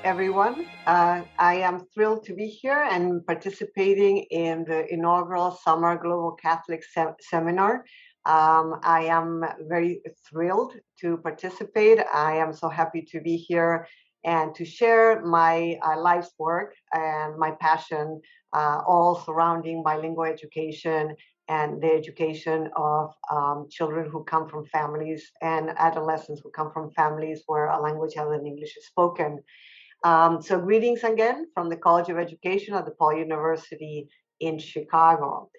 everyone. I am thrilled to be here and participating in the inaugural Summer Global Catholic Seminar. I am very thrilled to participate. I am so happy to be here and to share my life's work and my passion, all surrounding bilingual education and the education of children who come from families and adolescents who come from families where a language other than English is spoken. So greetings again from the College of Education at DePaul University in Chicago.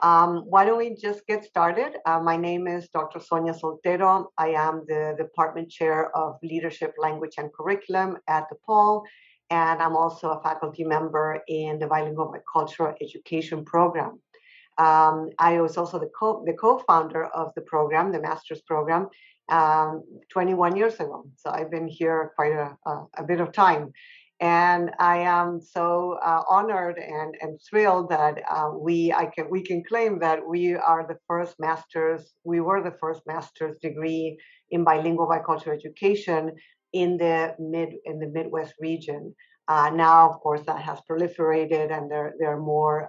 Why don't we just get started? My name is Dr. Sonia Soltero. I am the Department Chair of Leadership, Language, and Curriculum at DePaul, and I'm also a faculty member in the Bilingual Bicultural Education Program. I was also the co-founder of the program, the master's program, 21 years ago. So I've been here quite a bit of time. And I am so honored and thrilled that we can claim that we were the first master's degree in bilingual bicultural education in the Midwest region. Now, of course, that has proliferated, and there are more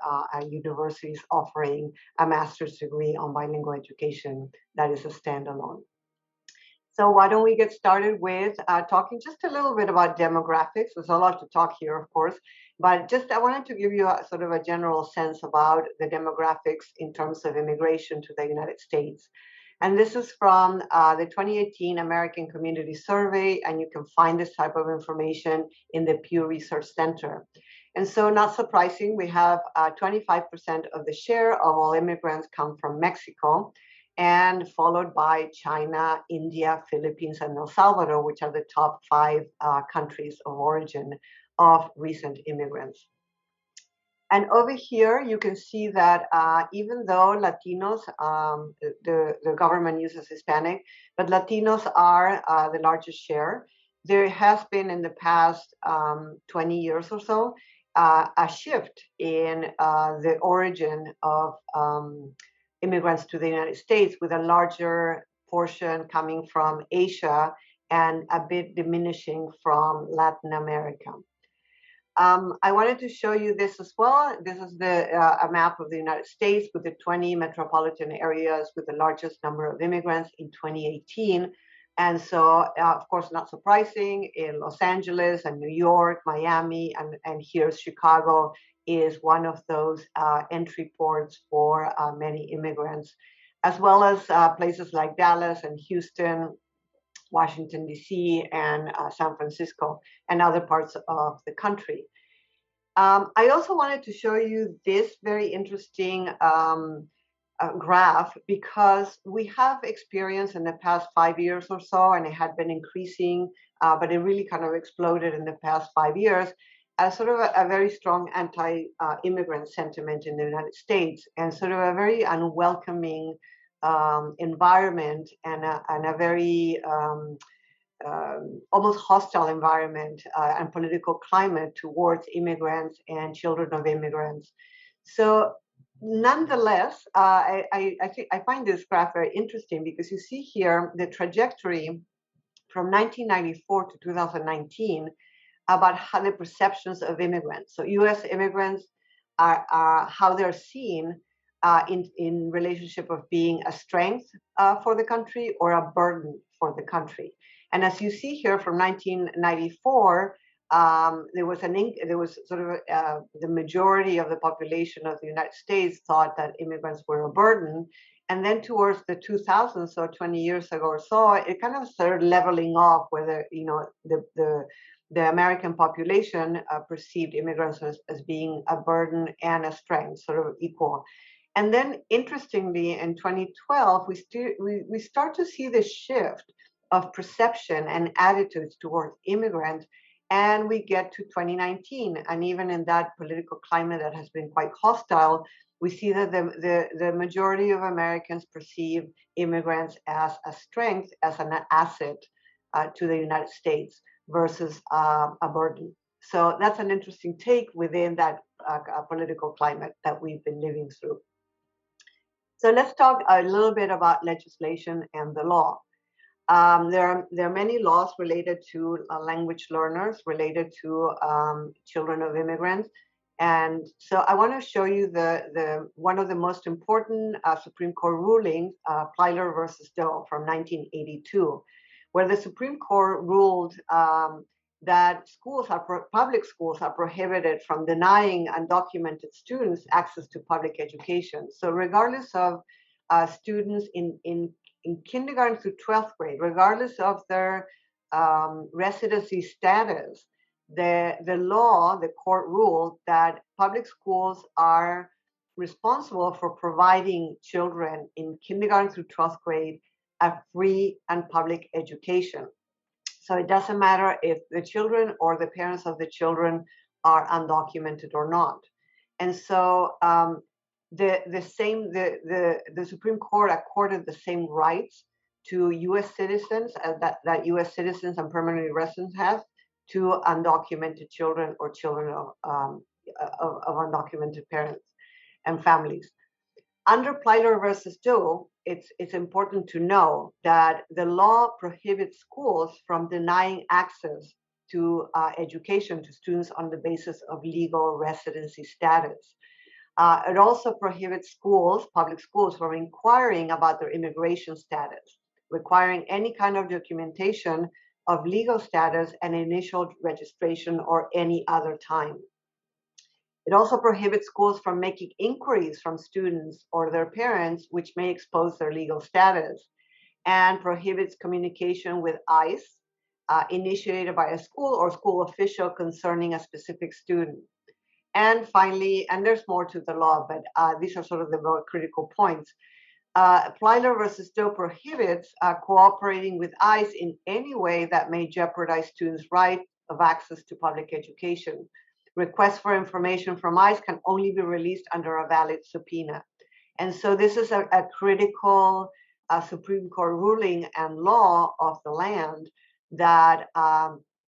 universities offering a master's degree on bilingual education that is a standalone. So why don't we get started with talking just a little bit about demographics. There's a lot to talk here, of course, but just I wanted to give you a sort of a general sense about the demographics in terms of immigration to the United States. And this is from the 2018 American Community Survey, and you can find this type of information in the Pew Research Center. And so, not surprising, we have 25% of the share of all immigrants come from Mexico, and followed by China, India, Philippines, and El Salvador, which are the top 5 countries of origin of recent immigrants. And over here, you can see that even though Latinos, the government uses Hispanic, but Latinos are the largest share, there has been in the past 20 years or so, a shift in the origin of immigrants to the United States, with a larger portion coming from Asia and a bit diminishing from Latin America. I wanted to show you this as well. This is a map of the United States with the 20 metropolitan areas with the largest number of immigrants in 2018. And so, of course, not surprising, in Los Angeles and New York, Miami, and here's Chicago is one of those entry ports for many immigrants, as well as places like Dallas and Houston, Washington, D.C., and San Francisco, and other parts of the country. I also wanted to show you this very interesting graph, because we have experienced in the past 5 years or so, and it had been increasing, but it really kind of exploded in the past 5 years, as sort of a very strong anti-immigrant sentiment in the United States, and sort of a very unwelcoming environment, and a very almost hostile environment and political climate towards immigrants and children of immigrants. So nonetheless, I find this graph very interesting, because you see here the trajectory from 1994 to 2019 about how the perceptions of immigrants. So U.S. immigrants are how they're seen in relationship of being a strength for the country or a burden for the country. And as you see here, from 1994, there was sort of the majority of the population of the United States thought that immigrants were a burden. And then towards the 2000s, so 20 years ago or so, it kind of started leveling off, whether, you know, the American population perceived immigrants as being a burden and a strength, sort of equal. And then, interestingly, in 2012, we start to see this shift of perception and attitudes towards immigrants, and we get to 2019. And even in that political climate that has been quite hostile, we see that the majority of Americans perceive immigrants as a strength, as an asset to the United States, versus a burden. So that's an interesting take within that political climate that we've been living through. So let's talk a little bit about legislation and the law. There are many laws related to language learners, related to children of immigrants. And so I want to show you the one of the most important Supreme Court rulings, Plyler versus Doe from 1982, where the Supreme Court ruled that public schools are prohibited from denying undocumented students access to public education. So regardless of students in kindergarten through 12th grade, regardless of their residency status, the court ruled that public schools are responsible for providing children in kindergarten through 12th grade a free and public education. So it doesn't matter if the children or the parents of the children are undocumented or not. And so the Supreme Court accorded the same rights to U.S. citizens that U.S. citizens and permanent residents have to undocumented children or children of undocumented parents and families. Under Plyler versus Doe, it's important to know that the law prohibits schools from denying access to education to students on the basis of legal residency status. It also prohibits schools, public schools, from inquiring about their immigration status, requiring any kind of documentation of legal status and initial registration or any other time. It also prohibits schools from making inquiries from students or their parents, which may expose their legal status, and prohibits communication with ICE initiated by a school or school official concerning a specific student. And finally, and there's more to the law, but these are sort of the more critical points. Plyler versus Doe prohibits cooperating with ICE in any way that may jeopardize students' right of access to public education. Requests for information from ICE can only be released under a valid subpoena. And so this is a critical Supreme Court ruling and law of the land that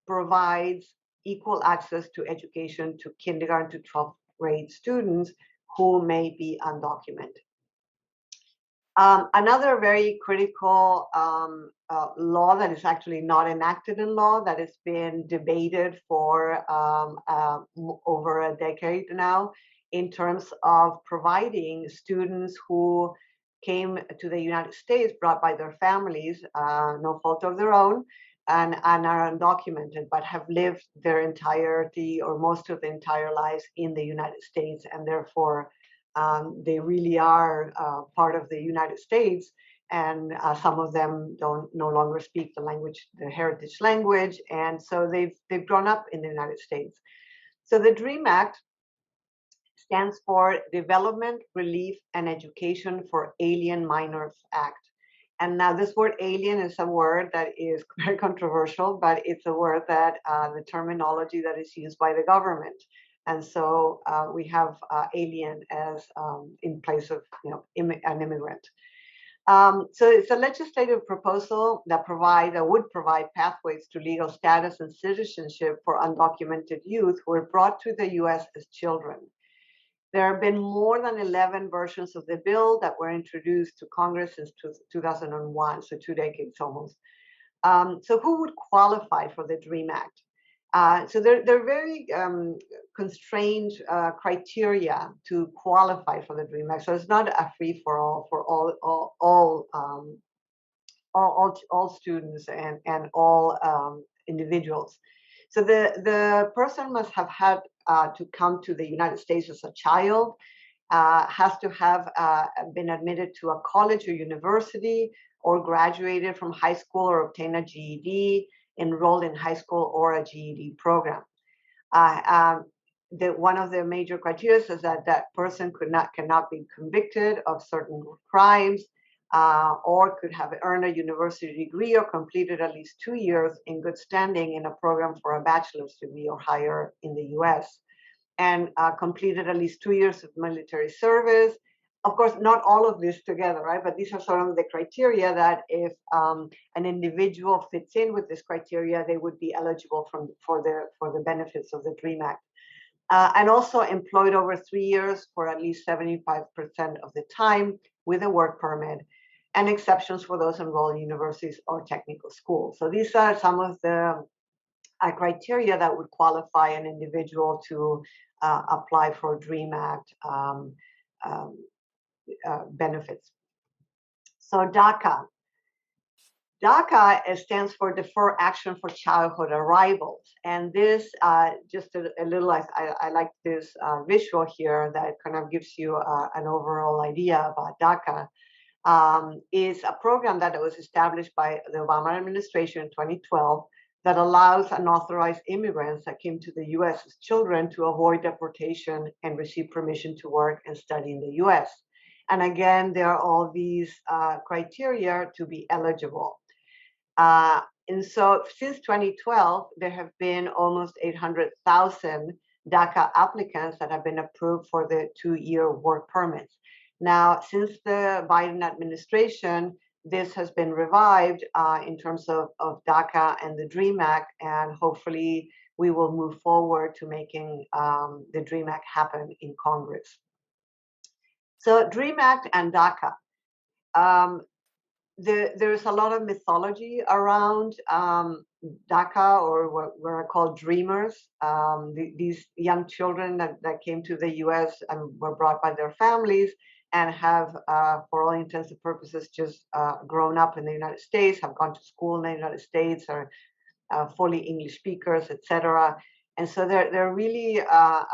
provides equal access to education to kindergarten to 12th grade students who may be undocumented. Another very critical law that is actually not enacted in law, that has been debated for over a decade now, in terms of providing students who came to the United States brought by their families, no fault of their own, and are undocumented, but have lived their entirety or most of the entire lives in the United States, and therefore they really are part of the United States, and some of them no longer speak the language, the heritage language, and so they've grown up in the United States. So the DREAM Act stands for Development, Relief, and Education for Alien Minors Act. And now this word alien is a word that is very controversial, but it's a word that the terminology that is used by the government. And so we have alien as in place of an immigrant. So it's a legislative proposal that would provide pathways to legal status and citizenship for undocumented youth who were brought to the U.S. as children. There have been more than 11 versions of the bill that were introduced to Congress since 2001, so 2 decades almost. So who would qualify for the DREAM Act? So there are very constrained criteria to qualify for the DREAM Act. So it's not a free for all students and all individuals. So the person must have had to come to the United States as a child, has to have been admitted to a college or university, or graduated from high school or obtained a GED, enrolled in high school or a GED program. One of the major criteria is that that person cannot be convicted of certain crimes, or could have earned a university degree or completed at least 2 years in good standing in a program for a bachelor's degree or higher in the US, and completed at least 2 years of military service. Of course, not all of this together, right? But these are sort of the criteria that if an individual fits in with this criteria, they would be eligible for the benefits of the DREAM Act. And also employed over 3 years for at least 75% of the time with a work permit, and exceptions for those enrolled in universities or technical schools. So these are some of the criteria that would qualify an individual to apply for DREAM Act um, benefits. So DACA. DACA stands for Defer Action for Childhood Arrivals. And this, just a little, I like this visual here that kind of gives you an overall idea about DACA. Is a program that was established by the Obama administration in 2012 that allows unauthorized immigrants that came to the US as children to avoid deportation and receive permission to work and study in the US. And again, there are all these criteria to be eligible. And so since 2012, there have been almost 800,000 DACA applicants that have been approved for the 2-year work permits. Now, since the Biden administration, this has been revived in terms of DACA and the DREAM Act, and hopefully we will move forward to making the DREAM Act happen in Congress. So DREAM Act and DACA. There's a lot of mythology around DACA, or what are called dreamers. These young children that came to the US and were brought by their families and have, for all intents and purposes, just grown up in the United States, have gone to school in the United States, are fully English speakers, etc. And so they're really a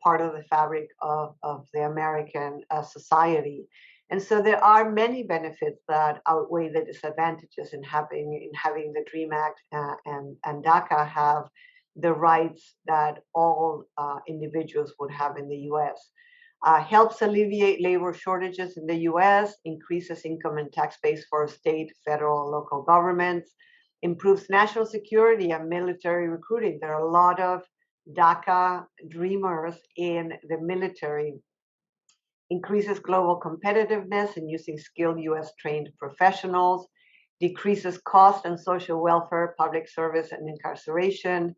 part of the fabric of the American society. And so there are many benefits that outweigh the disadvantages in having the DREAM Act and DACA have the rights that all individuals would have in the US. Helps alleviate labor shortages in the US, increases income and tax base for state, federal, and local governments, improves national security and military recruiting. There are a lot of DACA dreamers in the military. Increases global competitiveness in using skilled US trained professionals, decreases cost and social welfare, public service and incarceration,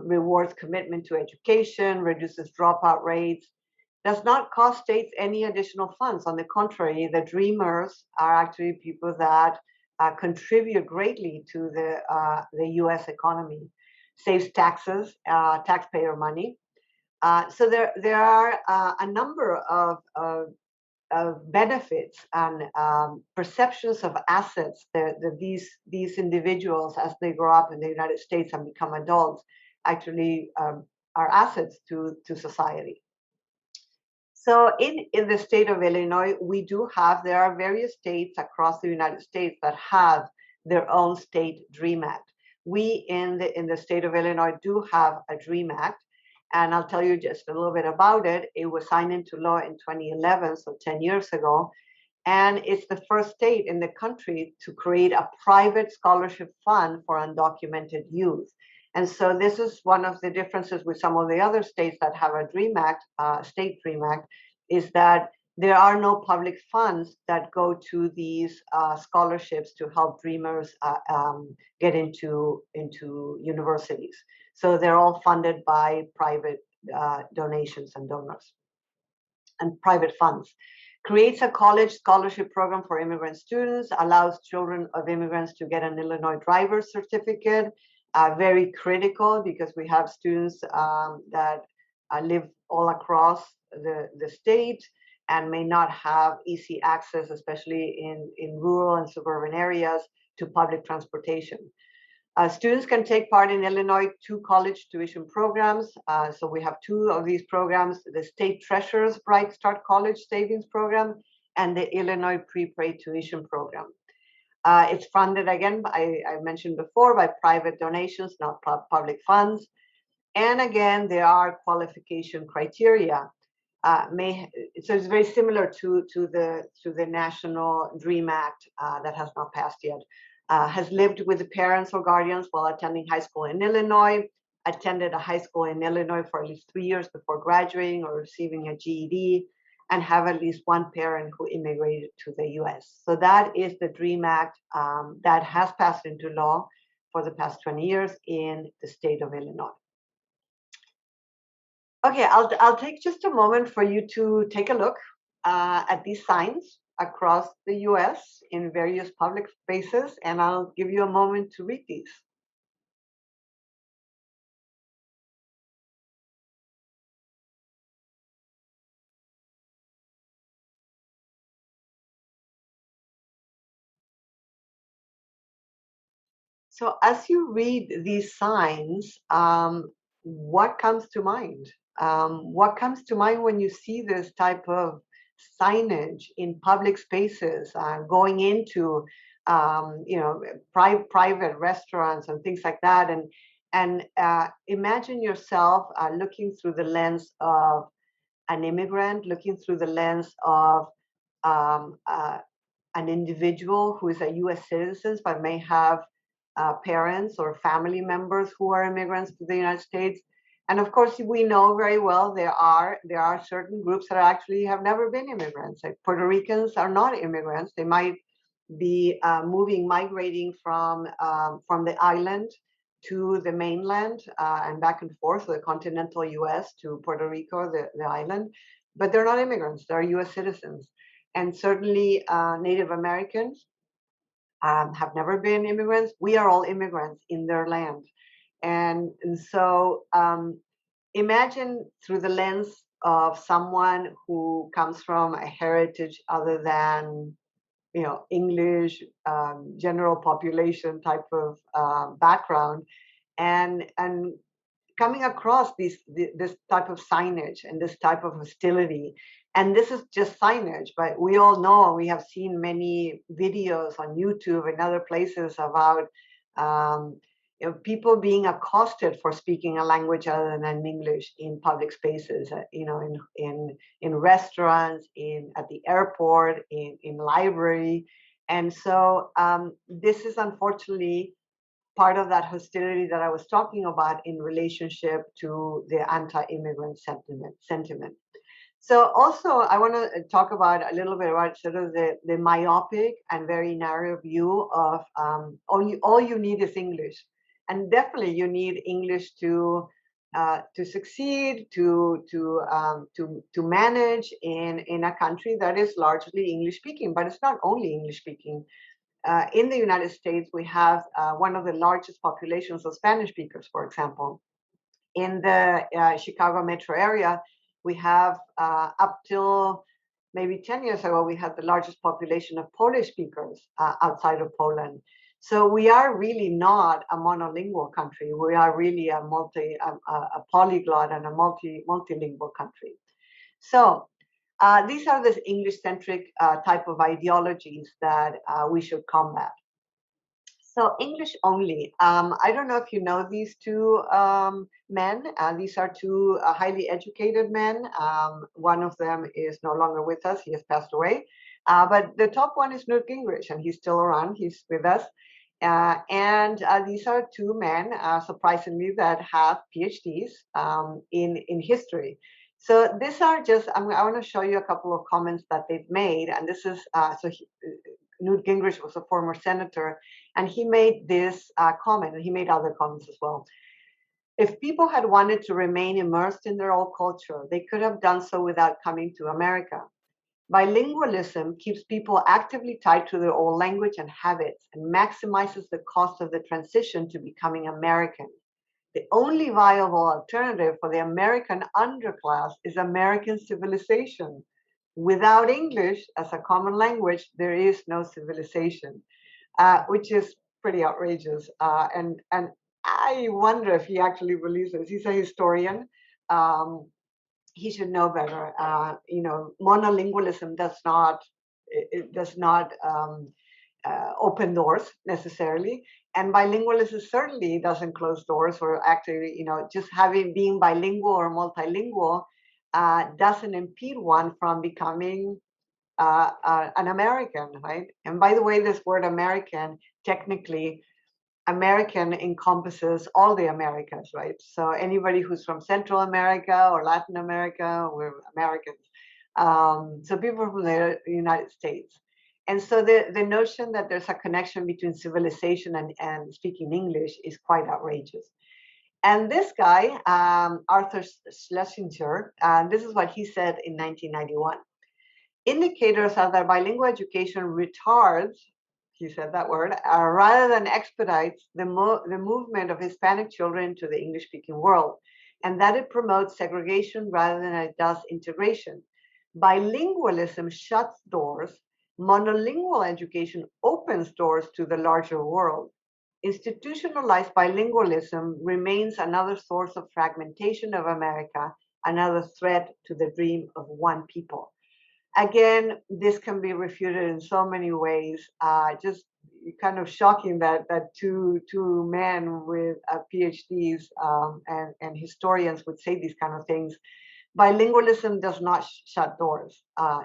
rewards commitment to education, reduces dropout rates, does not cost states any additional funds. On the contrary, the dreamers are actually people that contribute greatly to the US economy, saves taxes, taxpayer money. So there are a number of benefits and perceptions of assets that these individuals, as they grow up in the United States and become adults, actually are assets to society. So in the state of Illinois, there are various states across the United States that have their own state DREAM Act. We in the state of Illinois do have a DREAM Act. And I'll tell you just a little bit about it. It was signed into law in 2011, so 10 years ago. And it's the first state in the country to create a private scholarship fund for undocumented youth. And so this is one of the differences with some of the other states that have a DREAM Act, state DREAM Act, is that there are no public funds that go to these scholarships to help dreamers get into universities. So they're all funded by private donations and donors and private funds. Creates a college scholarship program for immigrant students, allows children of immigrants to get an Illinois driver's certificate. Very critical because we have students that live all across the state and may not have easy access, especially in rural and suburban areas, to public transportation. Students can take part in Illinois 2 college tuition programs. So we have 2 of these programs, the State Treasurer's Bright Start College Savings Program and the Illinois Pre-Pay Tuition Program. It's funded, again, I mentioned before, by private donations, not public funds. And again, there are qualification criteria. So it's very similar to the National DREAM Act that has not passed yet. Has lived with the parents or guardians while attending high school in Illinois, attended a high school in Illinois for at least 3 years before graduating or receiving a GED, and have at least one parent who immigrated to the US. So that is the DREAM Act that has passed into law for the past 20 years in the state of Illinois. Okay, I'll take just a moment for you to take a look at these signs. across the US in various public spaces, and I'll give you a moment to read these. So as you read these signs, what comes to mind? What comes to mind when you see this type of signage in public spaces, going into, private restaurants and things like that, and imagine yourself looking through the lens of an immigrant, looking through the lens of um, uh, an individual who is a U.S. citizen but may have parents or family members who are immigrants to the United States. And of course, we know very well there are certain groups that actually have never been immigrants. Like Puerto Ricans are not immigrants. They might be migrating from the island to the mainland and back and forth, so the continental U.S. to Puerto Rico, the island, but they're not immigrants. They're U.S. citizens, and certainly Native Americans have never been immigrants. We are all immigrants in their land, and so imagine through the lens of someone who comes from a heritage other than English, general population type of background, and coming across this type of signage and this type of hostility. And this is just signage, but we all know, and we have seen many videos on YouTube and other places about um, people being accosted for speaking a language other than English in public spaces, in restaurants, at the airport, in library. And so this is unfortunately part of that hostility that I was talking about in relationship to the anti-immigrant sentiment. So also, I want to talk about a little bit about sort of the myopic and very narrow view of all you need is English, and definitely you need English to succeed, to manage in a country that is largely English speaking, but it's not only English speaking. In the United States, we have one of the largest populations of Spanish speakers, for example. In the Chicago metro area, we have up till maybe 10 years ago, we had the largest population of Polish speakers outside of Poland. So we are really not a monolingual country. We are really a polyglot and a multilingual country. So these are the English-centric type of ideologies that we should combat. So English only. I don't know if you know these two men. These are two highly educated men. One of them is no longer with us. He has passed away. But the top one is Newt Gingrich, and he's still around. He's with us. And these are two men, surprisingly, that have PhDs in history. So these are just, I want to show you a couple of comments that they've made. And this is, Newt Gingrich was a former senator, and he made this comment, and he made other comments as well. If people had wanted to remain immersed in their old culture, they could have done so without coming to America. Bilingualism keeps people actively tied to their old language and habits and maximizes the cost of the transition to becoming American. The only viable alternative for the American underclass is American civilization. Without English as a common language, there is no civilization, which is pretty outrageous. And I wonder if he actually believes this. He's a historian. Um, he should know better. Monolingualism does not open doors necessarily, and bilingualism certainly doesn't close doors. Or actually, just being bilingual or multilingual doesn't impede one from becoming an American, right? And by the way, this word American, technically, American encompasses all the Americas, right? So anybody who's from Central America or Latin America, we're Americans. So people from the United States. And so the notion that there's a connection between civilization and speaking English is quite outrageous. And this guy, Arthur Schlesinger, this is what he said in 1991. Indicators are that bilingual education retards, he said that word, rather than expedites the movement of Hispanic children to the English-speaking world, and that it promotes segregation rather than it does integration. Bilingualism shuts doors. Monolingual education opens doors to the larger world. Institutionalized bilingualism remains another source of fragmentation of America, another threat to the dream of one people. Again, this can be refuted in so many ways. Just kind of shocking that two men with PhDs and historians would say these kind of things. Bilingualism does not shut doors.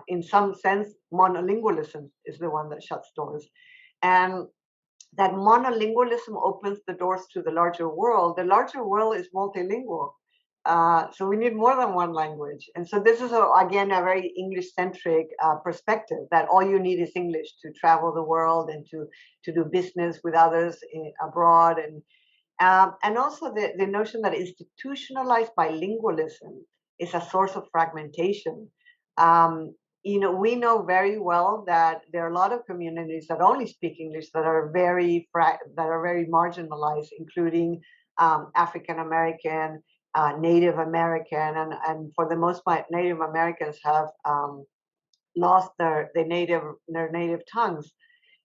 In some sense, monolingualism is the one that shuts doors, and that monolingualism opens the doors to the larger world. The larger world is multilingual. So we need more than one language. And so this is, again, a very English-centric perspective, that all you need is English to travel the world and to do business with others abroad. And also the notion that institutionalized bilingualism is a source of fragmentation. Um, we know very well that there are a lot of communities that only speak English that are very marginalized, including African American, Native American, and for the most part, Native Americans have lost their native tongues.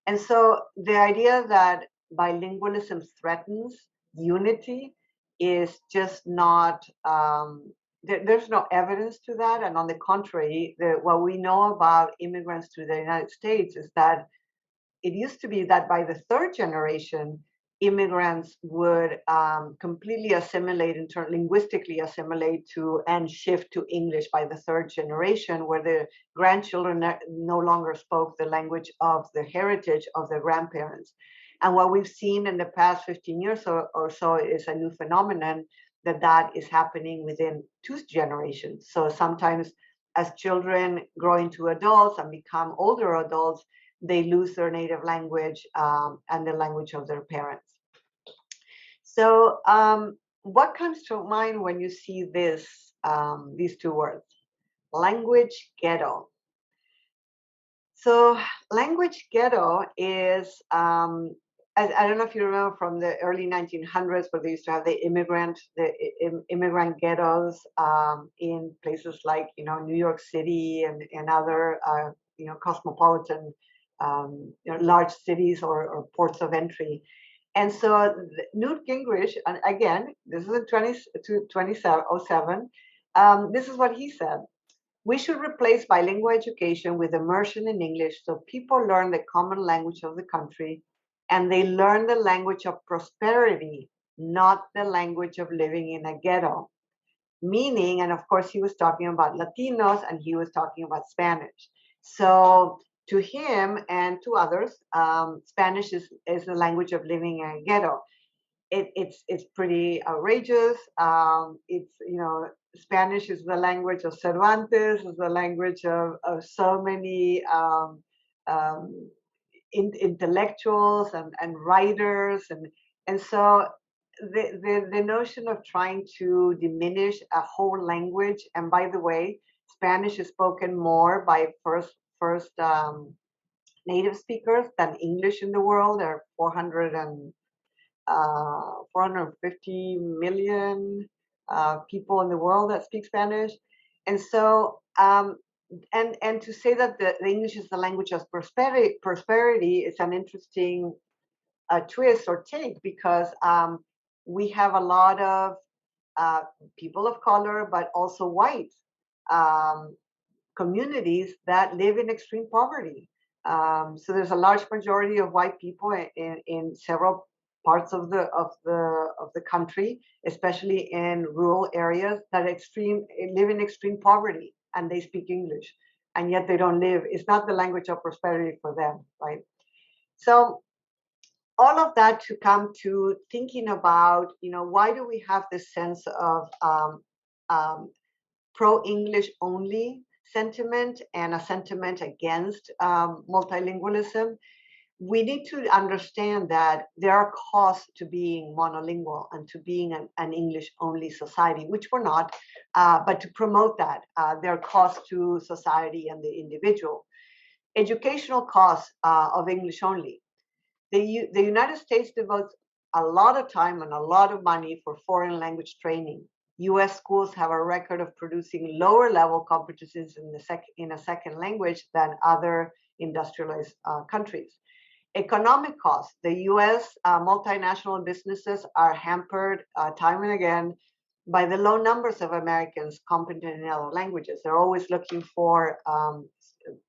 And so the idea that bilingualism threatens unity is just not, there's no evidence to that. And on the contrary, what we know about immigrants to the United States is that it used to be that by the third generation, immigrants would completely assimilate, linguistically assimilate to and shift to English by the third generation, where the grandchildren no longer spoke the language of the heritage of their grandparents. And what we've seen in the past 15 years or so is a new phenomenon that is happening within two generations. So sometimes as children grow into adults and become older adults, they lose their native language and the language of their parents. So what comes to mind when you see these two words? Language ghetto. So language ghetto is, I don't know if you remember from the early 1900s, where they used to have the immigrant ghettos in places like, New York City and other, cosmopolitan, large cities or ports of entry. And so Newt Gingrich, and again, this is in 2007, this is what he said. We should replace bilingual education with immersion in English so people learn the common language of the country and they learn the language of prosperity, not the language of living in a ghetto. Meaning, and of course, he was talking about Latinos and he was talking about Spanish. So to him and to others, Spanish is the language of living in a ghetto. It's pretty outrageous. Spanish is the language of Cervantes, is the language of so many intellectuals and writers, and so the notion of trying to diminish a whole language, and by the way, Spanish is spoken more by first native speakers than English in the world. There are 450 million people in the world that speak Spanish, and so and to say that the English is the language of prosperity is an interesting twist or take, because we have a lot of people of color, but also white communities that live in extreme poverty. So there's a large majority of white people in several parts of the country, especially in rural areas, that live in extreme poverty, and they speak English, and yet they don't live. It's not the language of prosperity for them, right? So all of that to come to thinking about, why do we have this sense of pro-English only sentiment and a sentiment against multilingualism? we need to understand that there are costs to being monolingual and to being an English-only society, which we're not, but to promote that, there are costs to society and the individual. Educational costs of English only. The United States devotes a lot of time and a lot of money for foreign language training. US schools have a record of producing lower level competencies in a second language than other industrialized countries. Economic costs. The US multinational businesses are hampered time and again by the low numbers of Americans competent in other languages. They're always looking for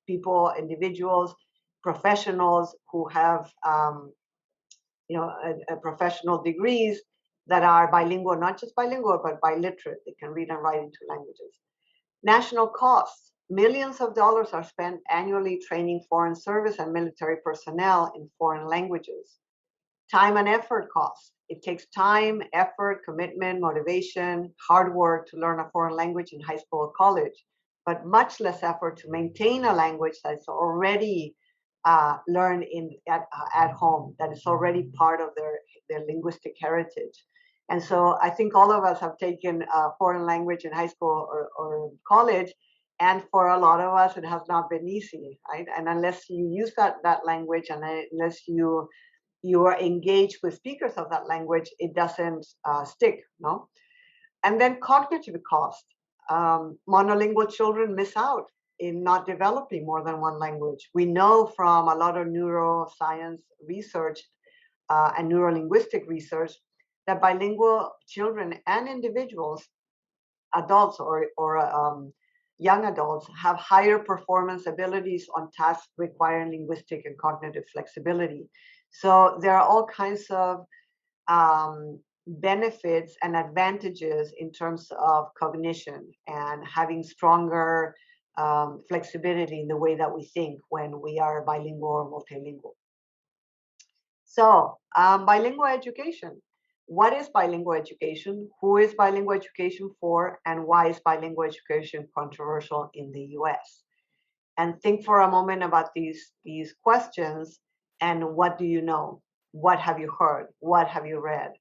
people, individuals, professionals who have professional degrees that are bilingual, not just bilingual, but biliterate. They can read and write in two languages. National costs. Millions of dollars are spent annually training foreign service and military personnel in foreign languages. Time and effort costs. It takes time, effort, commitment, motivation, hard work to learn a foreign language in high school or college, but much less effort to maintain a language that's already learned at home, that is already part of their linguistic heritage. And so I think all of us have taken a foreign language in high school or college, and for a lot of us, it has not been easy, right? And unless you use that language, and unless you are engaged with speakers of that language, it doesn't stick, no? And then cognitive cost. Monolingual children miss out in not developing more than one language. We know from a lot of neuroscience research and neurolinguistic research that bilingual children and individuals, adults or young adults, have higher performance abilities on tasks requiring linguistic and cognitive flexibility. So there are all kinds of benefits and advantages in terms of cognition and having stronger flexibility in the way that we think when we are bilingual or multilingual. So bilingual education. What is bilingual education? Who is bilingual education for? And why is bilingual education controversial in the US? And think for a moment about these questions, and what do you know? What have you heard? What have you read?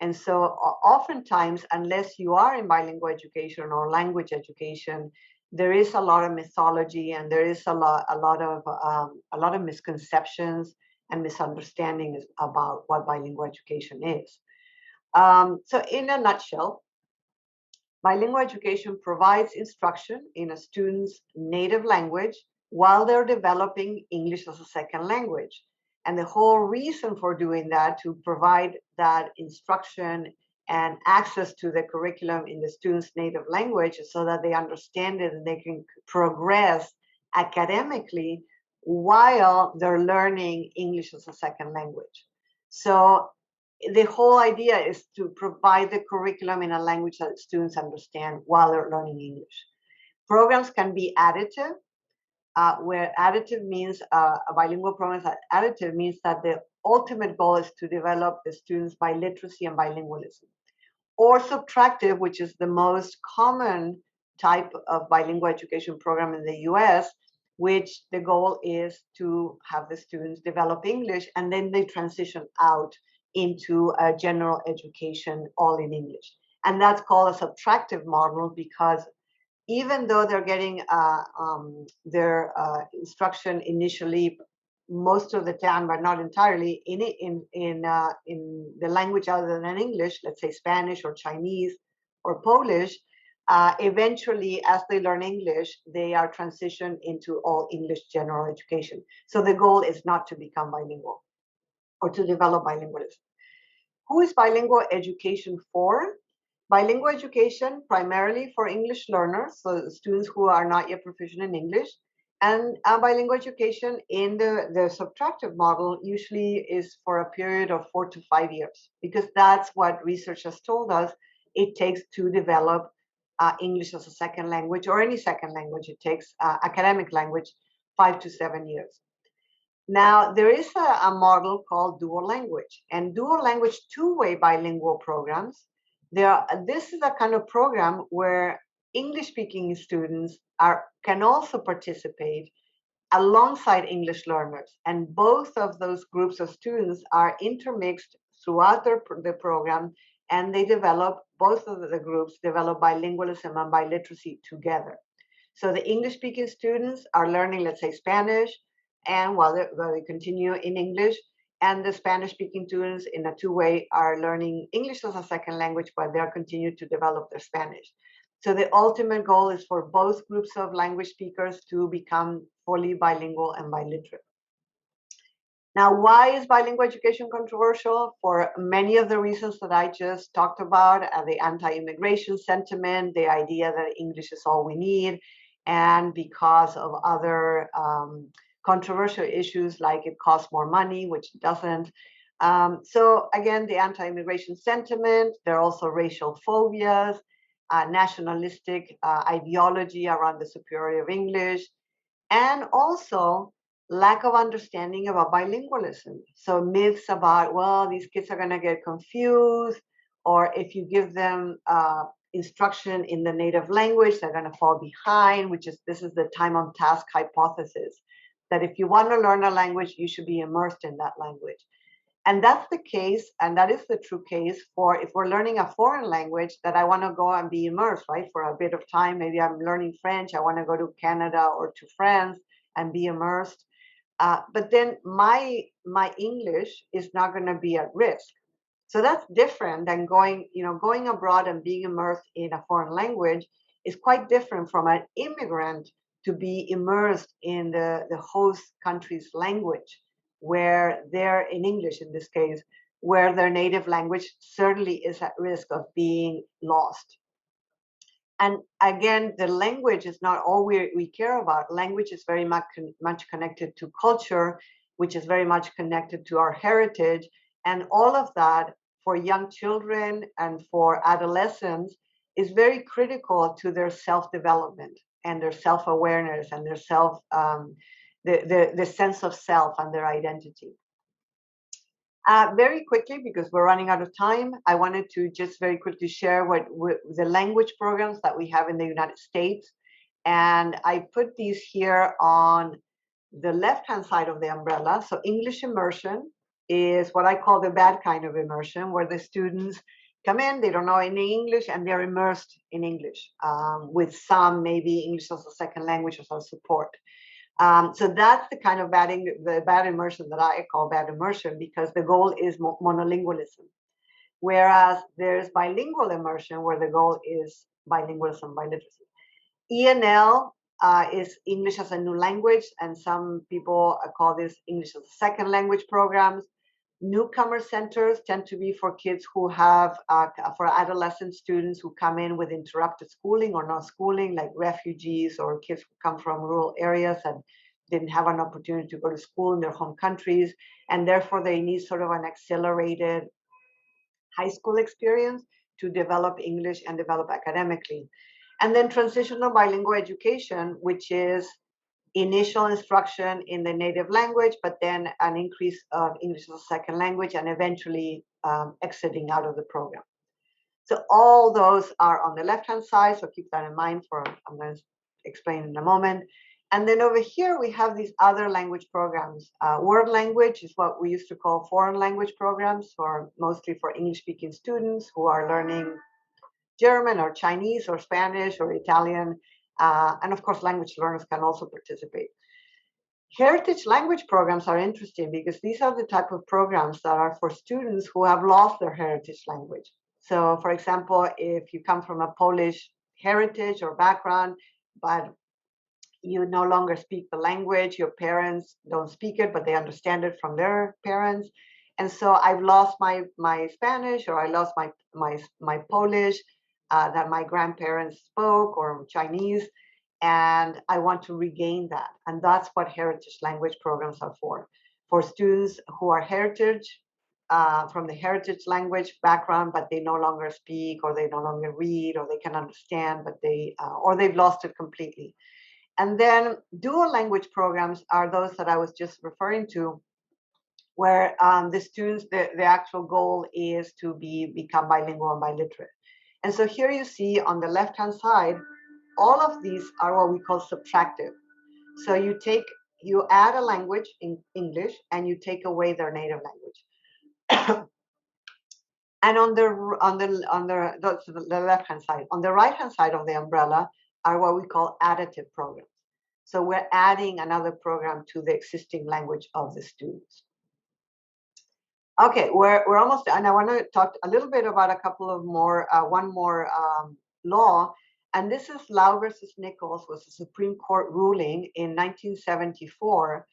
And so oftentimes, unless you are in bilingual education or language education, there is a lot of mythology, and there is a lot of misconceptions and misunderstandings about what bilingual education is. So in a nutshell, bilingual education provides instruction in a student's native language while they're developing English as a second language. And the whole reason for doing that, to provide that instruction and access to the curriculum in the student's native language, so that they understand it and they can progress academically while they're learning English as a second language. So the whole idea is to provide the curriculum in a language that students understand while they're learning English. Programs can be additive, where additive means a bilingual program is additive means that the ultimate goal is to develop the students' biliteracy and bilingualism. Or subtractive, which is the most common type of bilingual education program in the US, which the goal is to have the students develop English and then they transition out into a general education all in English. And that's called a subtractive model, because even though they're getting their instruction initially, most of the time, but not entirely, in the language other than English, let's say Spanish or Chinese or Polish, eventually, as they learn English, they are transitioned into all English general education. So the goal is not to become bilingual or to develop bilingualism. Who is bilingual education for? Bilingual education primarily for English learners, so students who are not yet proficient in English. And bilingual education in the subtractive model usually is for a period of 4 to 5 years, because that's what research has told us it takes to develop English as a second language, or any second language. It takes academic language 5 to 7 years. Now, there is a model called dual language, and dual language two-way bilingual programs. This is a kind of program where English-speaking students can also participate alongside English learners. And both of those groups of students are intermixed throughout the program, and they develop, both of the groups develop bilingualism and biliteracy together. So the English speaking students are learning, let's say, Spanish, and while they continue in English, and the Spanish speaking students in a two-way are learning English as a second language, but they're continuing to develop their Spanish. So the ultimate goal is for both groups of language speakers to become fully bilingual and biliterate. Now, why is bilingual education controversial? For many of the reasons that I just talked about, the anti-immigration sentiment, the idea that English is all we need, and because of other controversial issues like it costs more money, which it doesn't. So again, the anti-immigration sentiment, there are also racial phobias, nationalistic ideology around the superiority of English, and also lack of understanding about bilingualism. So myths about, well, these kids are going to get confused, or if you give them instruction in the native language, they're going to fall behind, this is the time on task hypothesis, that if you want to learn a language, you should be immersed in that language. And that's the case, and that is the true case for if we're learning a foreign language, that I want to go and be immersed, right, for a bit of time. Maybe I'm learning French, I want to go to Canada or to France and be immersed. But then my English is not going to be at risk. So that's different than going abroad and being immersed in a foreign language is quite different from an immigrant to be immersed in the host country's language, where they're in English in this case, where their native language certainly is at risk of being lost. And again, the language is not all we care about. Language is very much connected to culture, which is very much connected to our heritage. And all of that for young children and for adolescents is very critical to their self-development and their self-awareness and their the sense of self and their identity. Very quickly, because we're running out of time, I wanted to just very quickly share what the language programs that we have in the United States. And I put these here on the left-hand side of the umbrella. So English immersion is what I call the bad kind of immersion, where the students come in, they don't know any English, and they're immersed in English with some maybe English as a second language as a support. So that's the kind of the bad immersion that I call bad immersion, because the goal is monolingualism. Whereas there's bilingual immersion, where the goal is bilingualism, biliteracy. ENL is English as a new language, and some people call this English as a second language programs. Newcomer centers tend to be for kids who have, for adolescent students who come in with interrupted schooling or no schooling, like refugees or kids who come from rural areas and didn't have an opportunity to go to school in their home countries. And therefore they need sort of an accelerated high school experience to develop English and develop academically. And then transitional bilingual education, which is initial instruction in the native language, but then an increase of English as a second language, and eventually exiting out of the program. So all those are on the left-hand side, so keep that in mind I'm going to explain in a moment. And then over here, we have these other language programs. World language is what we used to call foreign language programs, mostly for English-speaking students who are learning German or Chinese or Spanish or Italian. And of course, language learners can also participate. Heritage language programs are interesting because these are the type of programs that are for students who have lost their heritage language. So for example, if you come from a Polish heritage or background, but you no longer speak the language, your parents don't speak it, but they understand it from their parents. And so I've lost my Spanish, or I lost my Polish that my grandparents spoke, or Chinese, and I want to regain that. And that's what heritage language programs are for students who are heritage, from the heritage language background, but they no longer speak, or they no longer read, or they can understand, but or they've lost it completely. And then dual language programs are those that I was just referring to, where the students, the actual goal is to become bilingual and biliterate. And so here you see on the left-hand side, all of these are what we call subtractive. So you take you add a language in English and you take away their native language. And that's the left hand side. On the right hand side of the umbrella are what we call additive programs. So we're adding another program to the existing language of the students. Okay, we're almost done. I want to talk a little bit about a couple of more, one more law, and this is Lau versus Nichols, was a Supreme Court ruling in 1974.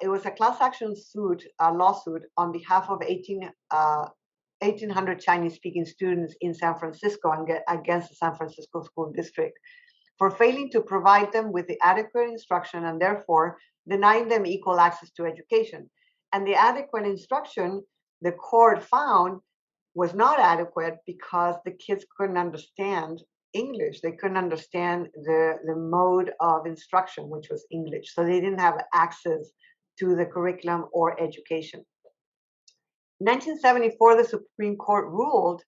It was a class action suit, lawsuit on behalf of 1,800 Chinese-speaking students in San Francisco and against the San Francisco School District for failing to provide them with the adequate instruction and therefore denying them equal access to education. And the adequate instruction, the court found, was not adequate because the kids couldn't understand English. They couldn't understand the mode of instruction, which was English. So they didn't have access to the curriculum or education. In 1974, the Supreme Court ruled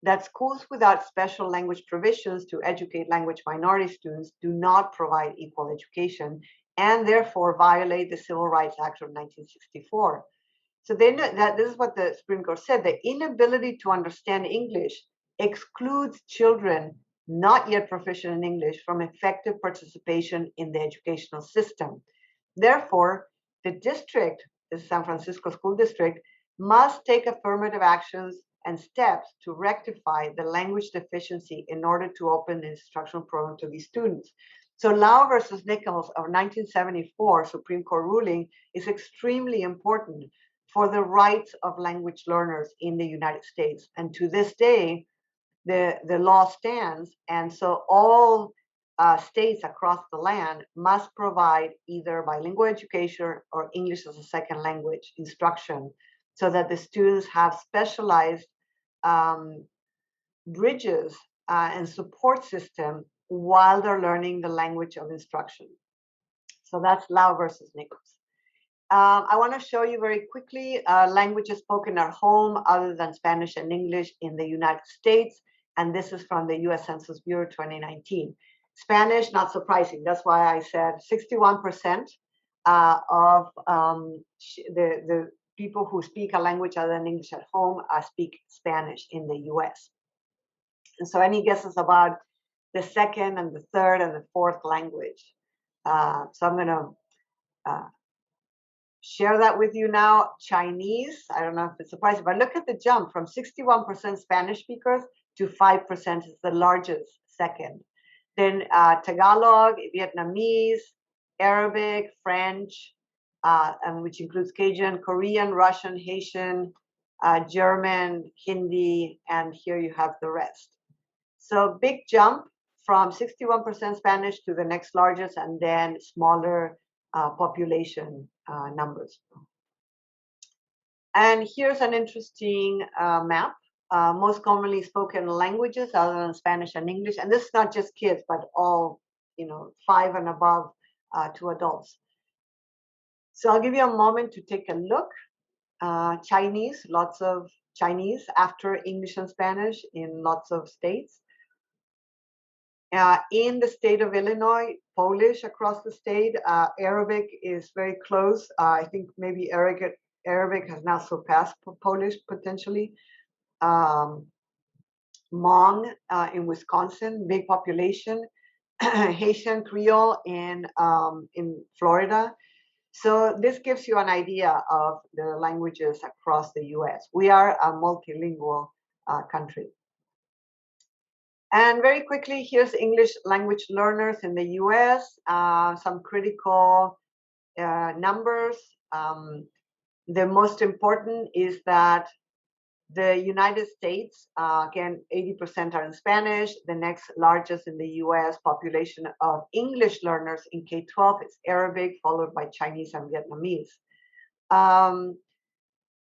that schools without special language provisions to educate language minority students do not provide equal education and therefore violate the Civil Rights Act of 1964. So then this is what the Supreme Court said: the inability to understand English excludes children not yet proficient in English from effective participation in the educational system. Therefore, the district, the San Francisco School District, must take affirmative actions and steps to rectify the language deficiency in order to open the instructional program to these students. So Lau versus Nichols of 1974 Supreme Court ruling is extremely important for the rights of language learners in the United States. And to this day, the law stands. And so all states across the land must provide either bilingual education or English as a second language instruction so that the students have specialized bridges and support system while they're learning the language of instruction. So that's Lau versus Nichols. I want to show you very quickly languages spoken at home other than Spanish and English in the United States. And this is from the US Census Bureau 2019. Spanish, not surprising. That's why I said 61% of the people who speak a language other than English at home speak Spanish in the US. And so any guesses about the second and the third and the fourth language? So I'm going to share that with you now. Chinese, I don't know if it's surprising, but look at the jump from 61% Spanish speakers to 5% is the largest second. Then Tagalog, Vietnamese, Arabic, French, and which includes Cajun, Korean, Russian, Haitian, German, Hindi, and here you have the rest. So big jump from 61% Spanish to the next largest, and then smaller population numbers. And here's an interesting map. Most commonly spoken languages other than Spanish and English. And this is not just kids, but all, 5 and above to adults. So I'll give you a moment to take a look. Chinese, lots of Chinese after English and Spanish in lots of states. In the state of Illinois, Polish across the state. Arabic is very close. I think maybe Arabic has now surpassed Polish potentially. Hmong in Wisconsin, big population. Haitian Creole in Florida. So this gives you an idea of the languages across the U.S. We are a multilingual country. And very quickly, here's English language learners in the U.S. Some critical numbers. The most important is that the United States, again, 80% are in Spanish. The next largest in the US population of English learners in K-12 is Arabic, followed by Chinese and Vietnamese.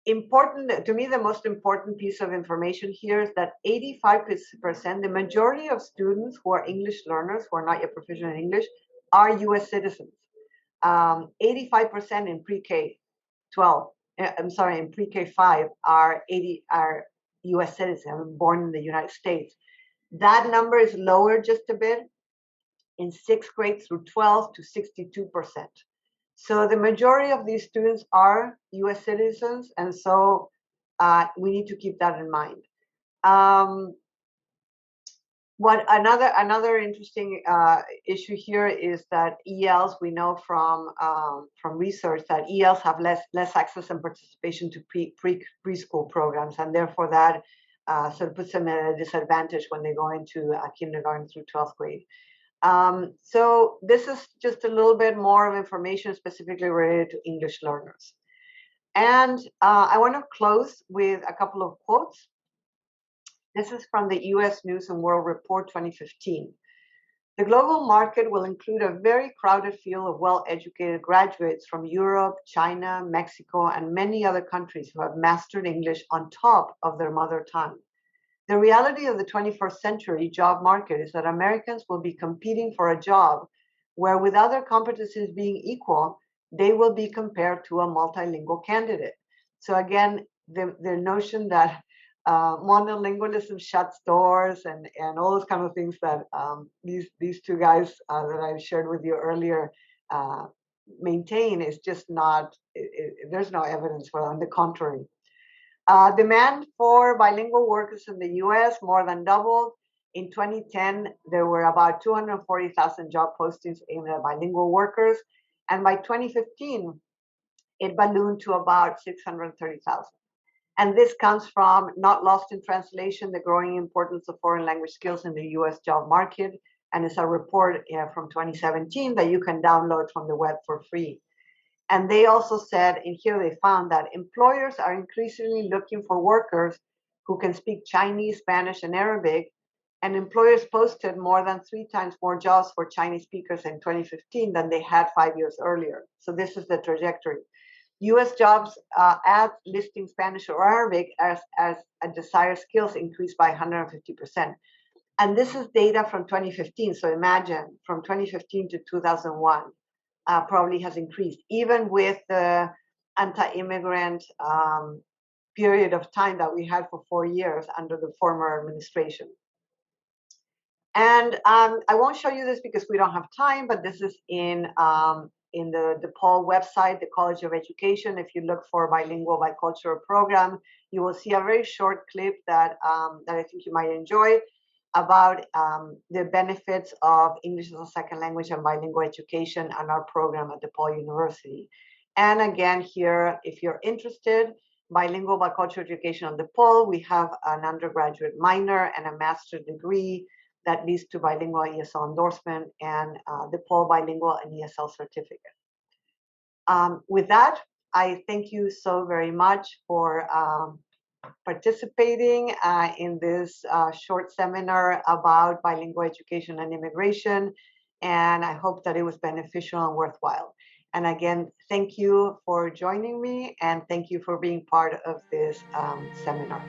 Important, to me, the most important piece of information here is that 85%, the majority of students who are English learners, who are not yet proficient in English, are US citizens. 85% in pre-K-12. In pre-K5 are U.S. citizens born in the United States. That number is lower just a bit in 6th grade through 12 to 62%. So the majority of these students are US citizens, and so we need to keep that in mind. What another interesting issue here is that ELs, we know from research that ELs have less access and participation to preschool programs, and therefore that sort of puts them at a disadvantage when they go into kindergarten through 12th grade. So this is just a little bit more of information specifically related to English learners. And I want to close with a couple of quotes. This is from the US News and World Report 2015. The global market will include a very crowded field of well-educated graduates from Europe, China, Mexico, and many other countries who have mastered English on top of their mother tongue. The reality of the 21st century job market is that Americans will be competing for a job where, with other competencies being equal, they will be compared to a multilingual candidate. So again, the notion that monolingualism shuts doors and all those kind of things that these two guys that I shared with you earlier maintain is just not, there's no evidence for that. On the contrary. Demand for bilingual workers in the US more than doubled. In 2010, there were about 240,000 job postings aimed at bilingual workers. And by 2015, it ballooned to about 630,000. And this comes from, not lost in translation, the growing importance of foreign language skills in the US job market. And it's a report from 2017 that you can download from the web for free. And they also said, in here they found that employers are increasingly looking for workers who can speak Chinese, Spanish, and Arabic. And employers posted more than 3 times more jobs for Chinese speakers in 2015 than they had 5 years earlier. So this is the trajectory. US jobs ads listing Spanish or Arabic as a desired skills increased by 150%. And this is data from 2015. So imagine from 2015 to 2001. Probably has increased, even with the anti-immigrant period of time that we had for 4 years under the former administration. And I won't show you this because we don't have time, but this is in the DePaul website, the College of Education. If you look for bilingual bicultural program, you will see a very short clip that I think you might enjoy about the benefits of English as a second language and bilingual education and our program at DePaul University. And again, here, if you're interested, bilingual bicultural education on DePaul, we have an undergraduate minor and a master's degree that leads to bilingual ESL endorsement and DePaul bilingual and ESL certificate. With that, I thank you so very much for participating in this short seminar about bilingual education and immigration. And I hope that it was beneficial and worthwhile. And again, thank you for joining me and thank you for being part of this seminar.